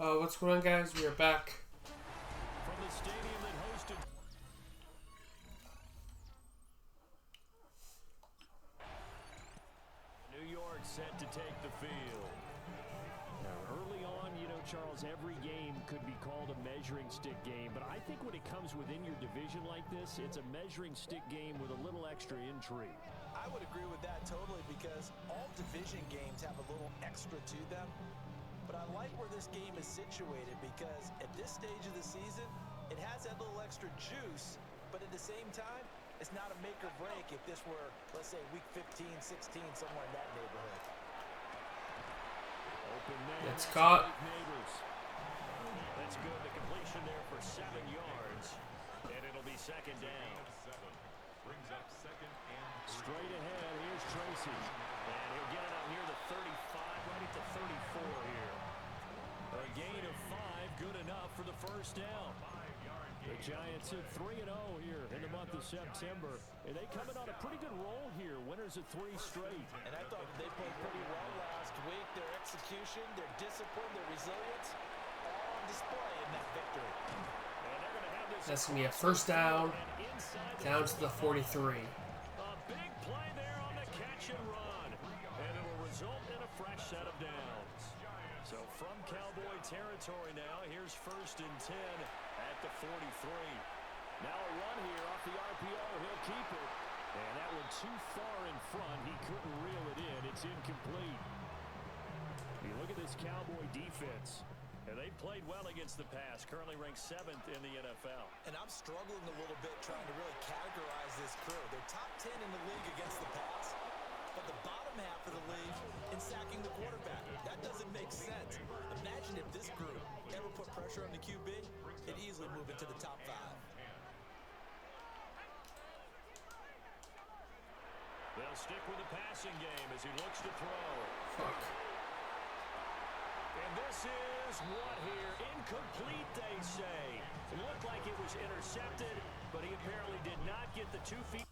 What's going on, guys? We are back. From the stadium that hosted New York set to take the field. Now, early on, Charles, every game could be called a measuring stick game, but I think when it comes within your division like this, it's a measuring stick game with a little extra intrigue. I would agree with that totally because all division games have a little extra to them. But I like where this game is situated because at this stage of the season, it has that little extra juice, but at the same time, it's not a make or break if this were, let's say, week 15, 16, somewhere in that neighborhood. Open man. It's caught. That's good. The completion there for 7 yards, and it'll be second down. Brings up second and straight ahead. Here's Tracy, and he'll get it out near the 35, right at the 34 here. A gain of 5, good enough for the first down. The Giants hit 3-0 here in the month of September, and they come in on a pretty good roll here. Winners of 3 straight. And I thought they played pretty well last week. Their execution, their discipline, their resilience, all on display in that victory. And they're going to have this. That's going to be a first down, down to the 43. A big play there on the catch and run, and it will result in a fresh set of downs. So from Cowboy territory now, here's first and 10 at the 43. Now a run here off the RPO. He'll keep it. And that one too far in front. He couldn't reel it in. It's incomplete. You look at this Cowboy defense. And they played well against the pass. Currently ranked 7th in the NFL. And I'm struggling a little bit trying to really categorize this crew. They're top 10 in the league against the pass. But the bottom half of the league in sacking the quarterback. That doesn't make sense. Imagine if this group ever put pressure on the QB, it'd easily move into the top 5. They'll stick with the passing game as he looks to throw. Fuck. And this is what here? Incomplete, they say. It looked like it was intercepted, but he apparently did not get the 2 feet.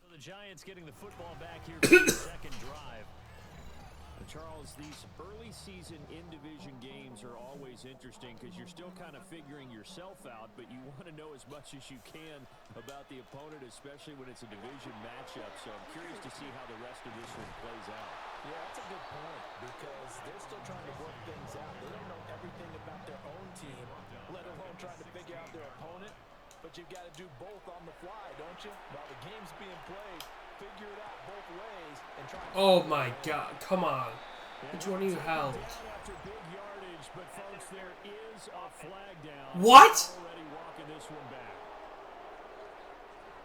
So the Giants getting the football back here for the second drive. Charles, these early season in-division games are always interesting because you're still kind of figuring yourself out, but you want to know as much as you can about the opponent, especially when it's a division matchup. So I'm curious to see how the rest of this one plays out. Yeah, that's a good point because they're still trying to work things out. They don't know everything about their own team, let alone trying to figure out their opponent. But you've got to do both on the fly, don't you? While the game's being played, figure it out both ways and try. Oh my God! Come on. Which one of you held? After big yardage, but folks, there is a flag down. What? Already walking this one back.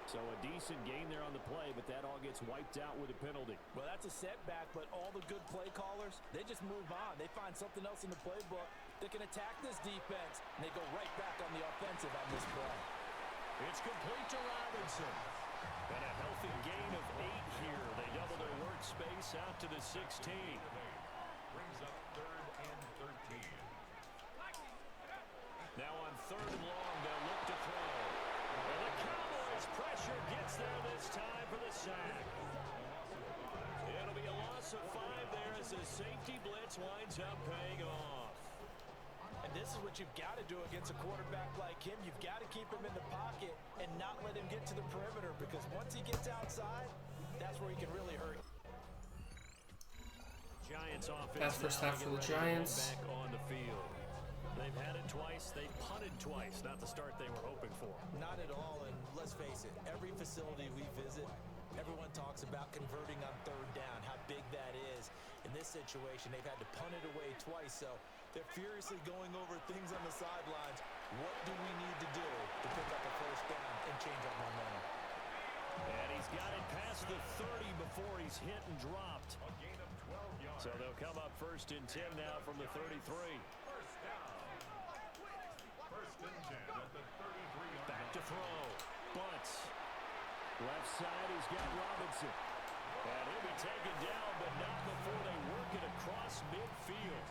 So a decent gain there on the play, but that all gets wiped out with a penalty. Well, that's a setback, but all the good play callers, they just move on. They find something else in the playbook that can attack this defense, and they go right back on the offensive on this play. It's complete to Robinson. And a healthy gain of 8 here. They double their workspace out to the 16. brings up third and 13. Now on 3rd and long, they'll look to throw. And the Cowboys pressure gets there this time for the sack. It'll be a loss of 5 there as the safety blitz winds up paying off. And this is what you've got to do against a quarterback like him. You've got to keep him in the pocket and not let him get to the perimeter because once he gets outside, that's where he can really hurt. Giants offense. That's first half for the Giants. Back on the field. They've had it twice. They punted twice. Not the start they were hoping for. Not at all. And let's face it, every facility we visit, everyone talks about converting on 3rd down, how big that is. In this situation, they've had to punt it away twice, so they're furiously going over things on the sidelines. What do we need to do to pick up a first down and change our momentum? And he's got it past the 30 before he's hit and dropped. A gain of 12 yards. So they'll come up first and 10 now from the 33. First down. First and 10 at the 33-yard Back to throw. Bunts. Left side, he's got Robinson. And he'll be taken down, but not before they work it across midfield.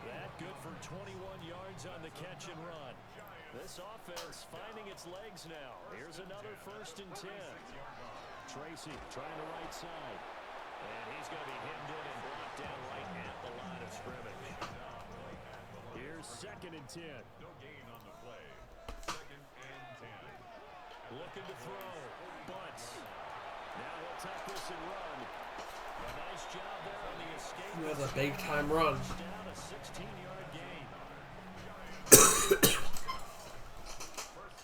That good for 21 yards on the catch and run. This offense finding its legs now. Here's another first and 10. Tracy trying the right side. And he's going to be hemmed in and blocked 2nd and 10. No gain on the play. 2nd and 10. Looking to throw. Bunts. Now he'll tuck this and run. A nice job there on the escape. That's a big time run. Down a 16-yard gain. First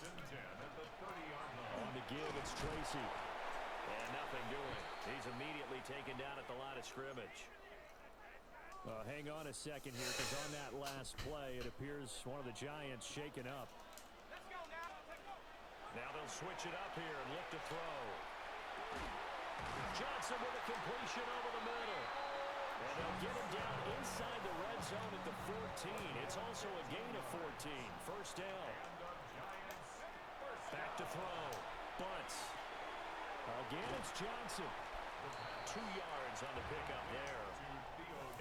and 10 at the 30-yard line. On the give, it's Tracy. And nothing doing. He's immediately taken down at the line of scrimmage. Hang on a second here, because on that last play, it appears one of the Giants shaken up. Now they'll switch it up here and look to throw. Johnson with a completion over the middle. And they'll get him down inside the red zone at the 14. It's also a gain of 14. First down. Back to throw. Bunts. Again, it's Johnson. 2 yards on the pickup there.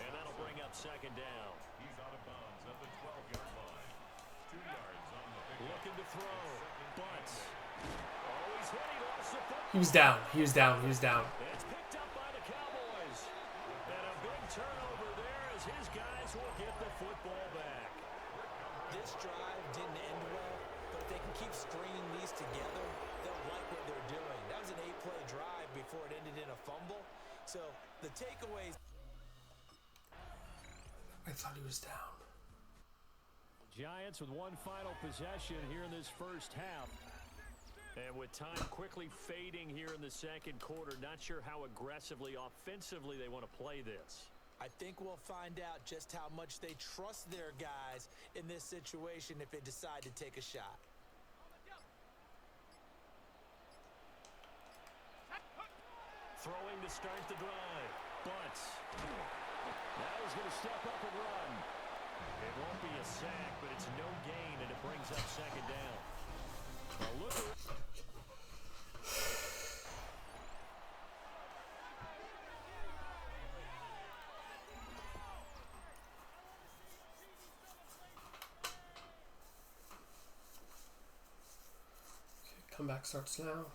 And that'll bring up second down. He's out of bounds at the 12-yard line. 2 yards on the pickup. Looking to throw. Bunts. Oh, he's hit. He lost the football. He was down. He was down. He was down. It's picked up by the Cowboys. And a big turnover there as his guys will get the football back. This drive didn't end well, but if they can keep stringing these together, they'll like what they're doing. That was an 8-play drive before it ended in a fumble. So the takeaways. I thought he was down. Giants with one final possession here in this first half. And with time quickly fading here in the second quarter, not sure how aggressively, offensively they want to play this. I think we'll find out just how much they trust their guys in this situation if they decide to take a shot. Throwing to start the drive. Bunts. Now he's going to step up and run. It won't be a sack, but it's no gain, and it brings up second down. Well, look at Comeback starts now.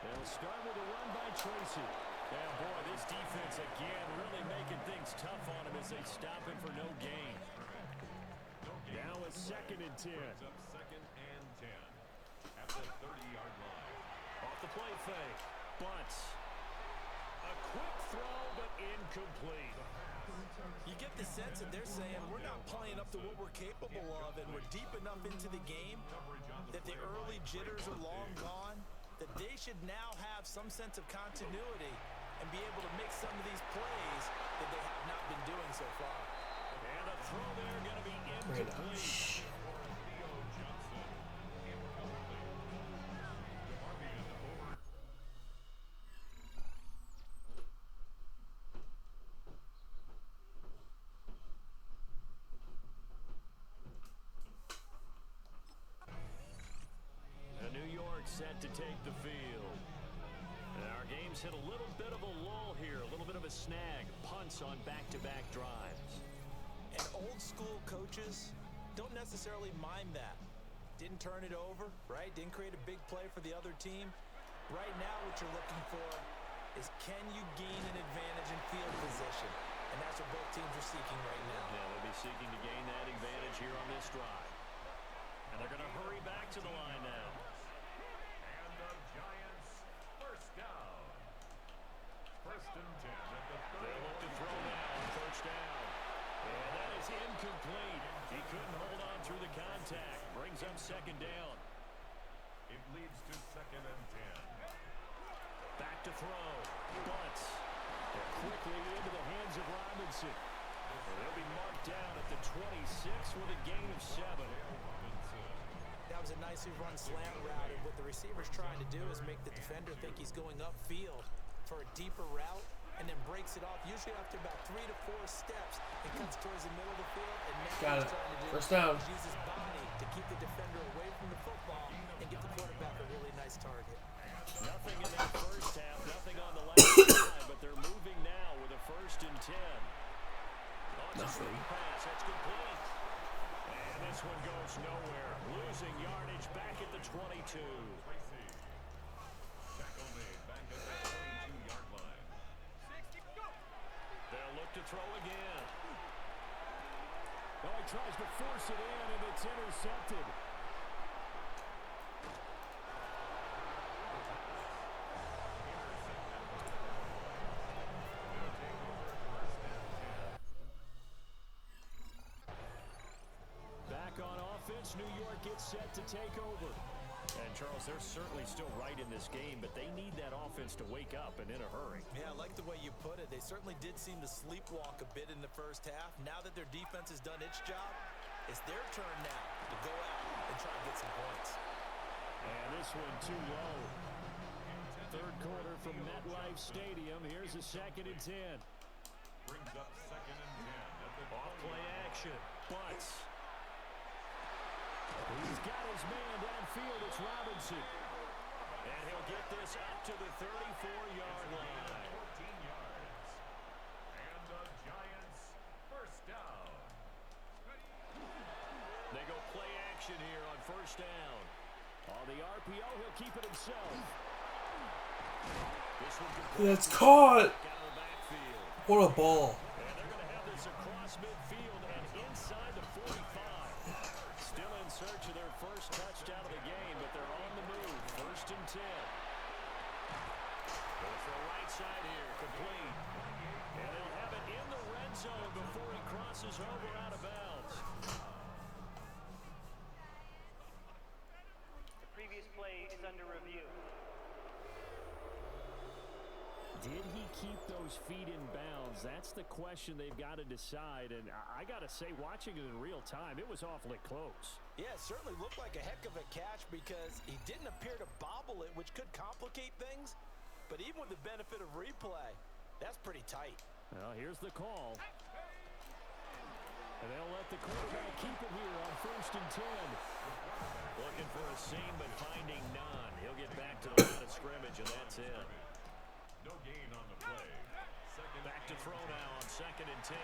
They'll start with a run by Tracy. And boy, this defense again really making things tough on him as they stop him for no gain. Now a 2nd and 10. Up 2nd and 10 at the 30-yard line. Off the play fake. Bunts. A quick throw, but incomplete. You get the sense that they're saying we're not playing up to what we're capable of, and we're deep enough into the game that the early jitters are long gone, that they should now have some sense of continuity and be able to make some of these plays that they have not been doing so far. And a throw there going to be incomplete. Set to take the field. And our game's hit a little bit of a lull here, a little bit of a snag. Punts on back-to-back drives. And old school coaches don't necessarily mind that. Didn't turn it over, right? Didn't create a big play for the other team. Right now what you're looking for is can you gain an advantage in field position? And that's what both teams are seeking right now. Yeah, they'll be seeking to gain that advantage here on this drive. And they're going to hurry back to the line now. First and 10 at the 30. They look to throw now. First down. And that is incomplete. He couldn't hold on through the contact. Brings up second down. It leads to 2nd and 10. Back to throw. Bunts. And quickly into the hands of Robinson. And they'll be marked down at the 26 with a gain of 7. That was a nicely run slant route, and what the receiver's trying to do is make the defender think he's going upfield for a deeper route, and then breaks it off, usually after about 3 to 4 steps, and cuts towards the middle of the field, and now Got he's it. trying to do First down. is use his body to keep the defender away from the football and give the quarterback a really nice target. Nothing in that first half, nothing on the last drive, but they're moving now with a 1st and 10. Nothing. Pass, that's complete. And this one goes nowhere. Losing yardage back at the 22. Tackle made back at the 22-yard line. force it in, and it's intercepted. Back on offense, New York gets set to take over. And, Charles, they're certainly still right in this game, but they need that offense to wake up and in a hurry. Yeah, I like the way you put it. They certainly did seem to sleepwalk a bit in the first half. Now that their defense has done its job, it's their turn now to go out and try and get some points. And this one too low. Third quarter from MetLife Stadium. Here's a 2nd and 10. Brings up 2nd and 10 at the Off play action. Butts. He's got his man downfield. It's Robinson. And he'll get this up to the 34-yard line. 14 yards. And the Giants first down. They go play action here on first down. On the RPO, he'll keep it himself. This one That's caught. out of the backfield. What a ball. And they're going to have this across midfield and inside the 45. Still in search of their first touchdown of the game, but they're on the move. 1st and 10. Goes for the right side here, complete. And they'll have it in the red zone before he crosses over out of bounds. The previous play is under review. Did he keep those feet in bounds? That's the question they've got to decide. And I got to say, watching it in real time, it was awfully close. Yeah, it certainly looked like a heck of a catch because he didn't appear to bobble it, which could complicate things. But even with the benefit of replay, that's pretty tight. Well, here's the call. And they'll let the quarterback keep it here on 1st and 10. Looking for a seam, but finding none. He'll get back to the line of scrimmage, and that's it. No gain on the play. Back to throw now on 2nd and 10.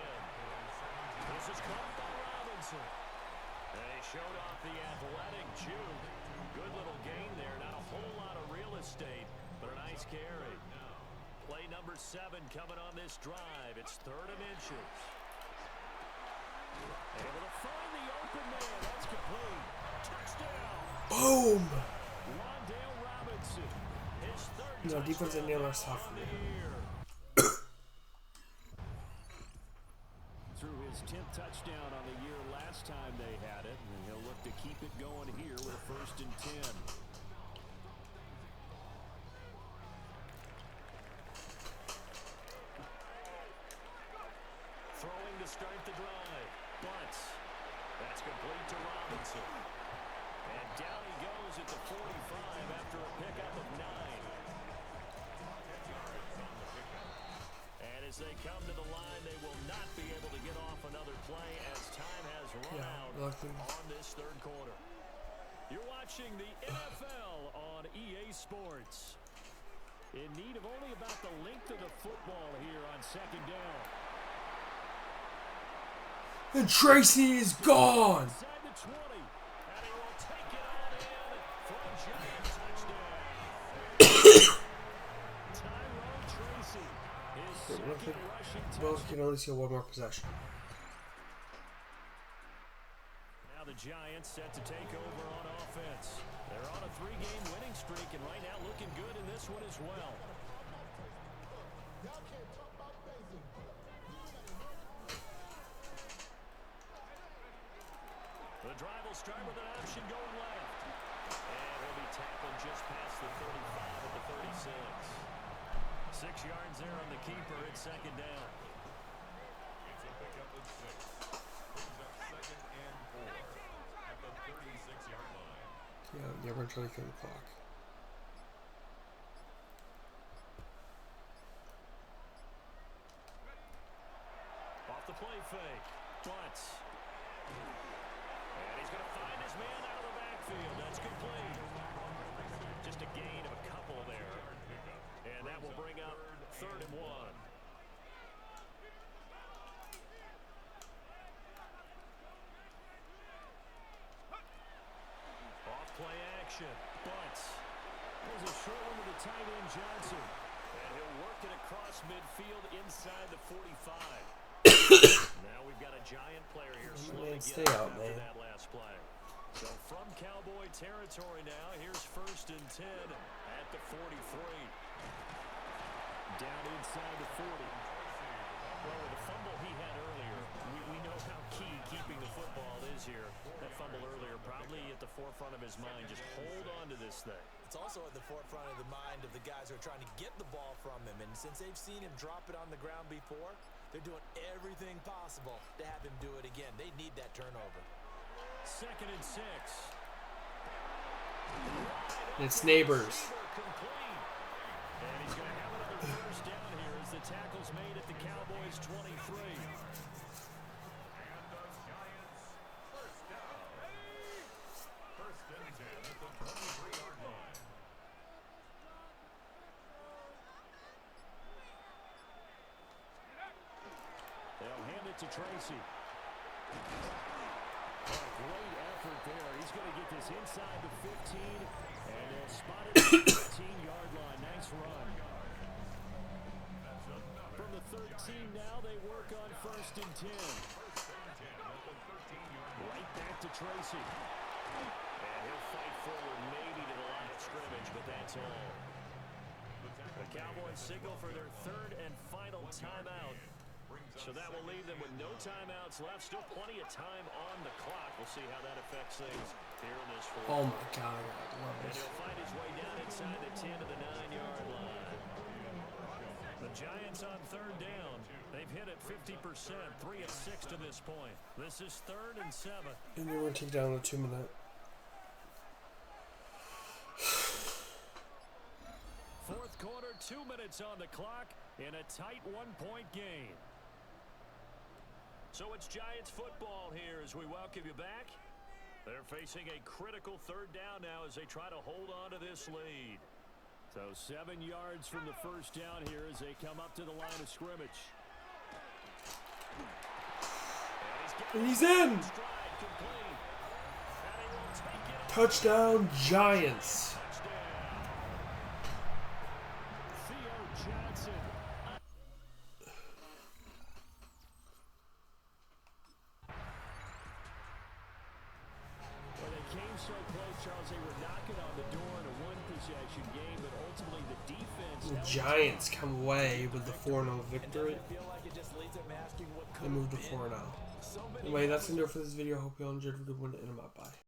This is caught by Robinson. And he showed off the athletic juke. Good little gain there. Not a whole lot of real estate, but a nice carry. Play number 7 coming on this drive. It's 3rd and inches. Able to find the open man. That's complete. Touchdown. Boom. Wandale Robinson. His 3rd No, defense touchdown in the last half. of the year. Threw his 10th touchdown on the year last time they had it, and he'll look to keep it going here with 1st and 10. Throwing to start the drive. Butts. That's complete to Robinson. And down he goes at the 45 after a pickup of 9. And as they come to the line, they will not be able to get off another play as time has run out on this 3rd quarter. You're watching the NFL on EA Sports. In need of only about the length of the football here on 2nd down. And Tracy is gone. Inside the 20. And he will take it on in for a Giant touchdown. Tyrone Tracy. His 2nd rushing Bills touchdown. can only see one more possession. Now the Giants set to take over on offense. They're on a 3-game winning streak and right now looking good in this one as well. The drive will start with an option going left. And he'll be tackled just past the 35 at the 36. 6 yards there on the keeper at 2nd down. It's a pickup of 6. Brings up 2nd and 4 at the 36-yard line. Yeah, we're trying to kill the clock. Off the play fake. Butts. And he's going to find his man out of the backfield. That's complete. Just a gain of a couple there. And that will bring up 3rd and 1. Off play action. Butts. There's a short one to the tight end Johnson. And he'll work it across midfield inside the 45. Now we've got a Giant player here Man, slowly stay getting out, after man. that last play. So from Cowboy territory now, here's 1st and 10 at the 43. Down inside the 40. Well, with the fumble he had earlier, we know how key keeping the football is here. That fumble earlier probably at the forefront of his mind. Just hold on to this thing. It's also at the forefront of the mind of the guys who are trying to get the ball from him. And since they've seen him drop it on the ground before, they're doing everything possible to have him do it again. They need that turnover. 2nd and 6. It's neighbors. Complete. And he's going to have another 1st down here as the tackle's made at the Cowboys' 23. And the Giants, 1st down. 1st and 10 at the 23-yard line. They'll hand it to Tracy. Great effort there. He's going to get this inside the 15, and they'll spot it at the 15-yard line. Nice run. From the 13 now, they work on 1st and 10. Right back to Tracy. And he'll fight forward maybe to the line of scrimmage, but that's all. The Cowboys signal for their 3rd and final timeout. So that will leave them with no timeouts left. Still plenty of time on the clock. We'll see how that affects things here in this 4th. Oh my God, I love And this. he'll find his way down inside the 10 to the 9-yard line. The Giants on 3rd down. They've hit it 50%, 3 of 6 to this point. This is 3rd and 7. And we're going to take down the 2-minute. 4th quarter, 2 minutes on the clock in a tight 1-point game. So it's Giants football here as we welcome you back. They're facing a critical 3rd down now as they try to hold on to this lead. So 7 yards from the 1st down here as they come up to the line of scrimmage. And he's in! Touchdown, Giants. So close, Charles. They were knocking on the door in a one-possession game, but ultimately the defense. The Giants come away with the 4-0 victory. They moved to 4-0. Anyway, that's going to do it for this video. Hope you all enjoyed. Have a good one, and bye-bye.